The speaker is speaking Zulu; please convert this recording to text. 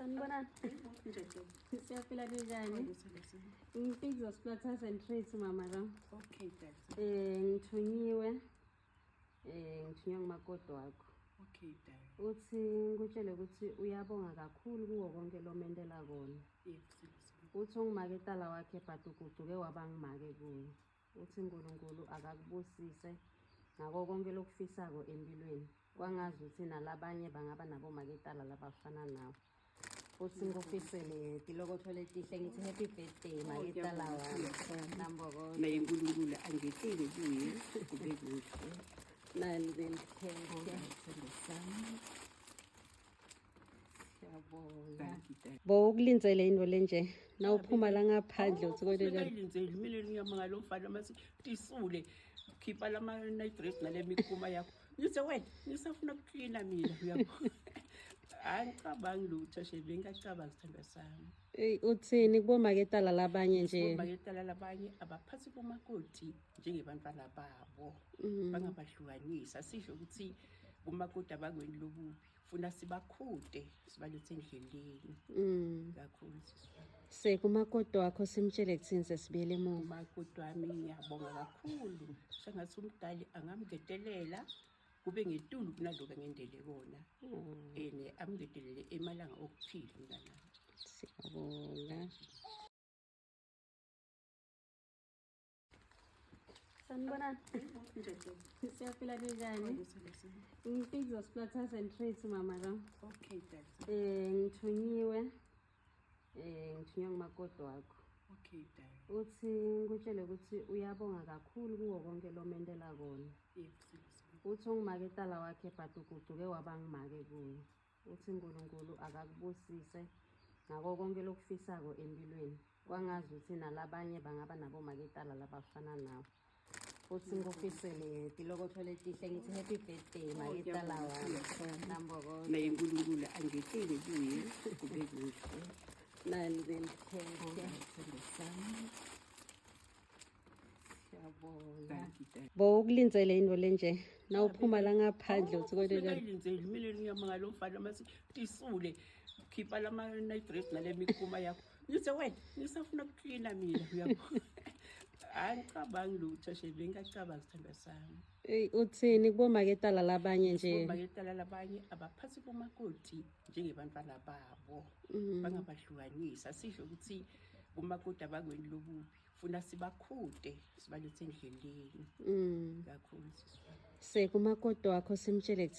Sanibonani. Siyaphila njani? Ngifika Splatters and Treats mama la. Okay, Dad. Ngithunyiwe. Ngithunywa ngumakoti wakho. Okay, Dad. Uthi ngikutshele ukuthi uyabonga kakhulu kuwo konke lo mentela kona. Yes. Uthi ungimaketala wakhe bhadukuduke wabangimake kuye. Uthi uNkulunkulu akakubusise ngako konke lokufisako empilweni. Kwangazi ukuthi nalabanye bangaba nabo maketala labafana nawe. Uthi ngikufisele tilokotho letihle ngithi happy birthday maketala wakho. Namboko. Naye uNkulunkulu angithile kuye kube kuhle. Nalikheke. Thank you, Dad. Bokulinzele into lenje. Nawuphuma la ngaphandle uthi kodwa ngiyenzeli mina ngiyamanga lo mfana mase tisule khipha lama night dress nale mikhuma yakho. Ngithi wena ngisafuna ukuklina mina uyabo. Angicabangi lutho shebe ngicabanga sithanda sami. uthini kubo maketala labanye nje. Maketala labanye abaphathi bomakoti njengebantwana babo. Bangabahlukanisa sisho ukuthi umakoti abakweni lobubi funa sibakhude sibalethe endleleni. Kakhulu sisifana. Sekumakoti wakho simtshele kuthini sesibiyele emuva. Umakoti wami ngiyabonga kakhulu. Sengathi umdali angamgedelela kube ngetulu kunaloku ngendele kona. Amgedelele emalanga okuphila ngana. Siyabonga. Sanibonani. Siyaphila njani? Ngifika Splatters and Treats mama la. Okay, Dad. Ngithunyiwe. Ngithunywa ngumakoti wakho. Okay, Dad. Uthi ngikutshele ukuthi uyabonga kakhulu kuwo konke lo mentela kona. Yes. Uthi ungimaketala wakhe bhadukuduke wabangimake kuye. Uthi uNkulunkulu akakubusise ngako konke lokufisako empilweni. Kwangazi ukuthi nalabanye bangaba nabo maketala labafana nawe. Uthi ngikufisele tilokotho letihle ngithi happy birthday maketala wakho. Namboko. Naye uNkulunkulu angithile kuye kube kuhle. Nalikheke. Thank you, Dad. Bokulinzele into lenje. Nawuphuma la ngaphandle uthi kodwa ngiyenzeli mina ngiyamanga lo mfana mase tisule khipha lama night dress nale mikhuma yakho. Ngithi wena ngisafuna ukuklina mina uyabo. Angicabangi lutho shebe ngicabanga sithanda sami. uthini kubo maketala labanye nje. Maketala labanye abaphathi bomakoti njengebantwana babo. Bangabahlukanisa sisho ukuthi umakoti abakweni lobubi funa sibakhude sibalethe endleleni. Kakhulu sisifana. Sekumakoti wakho simtshele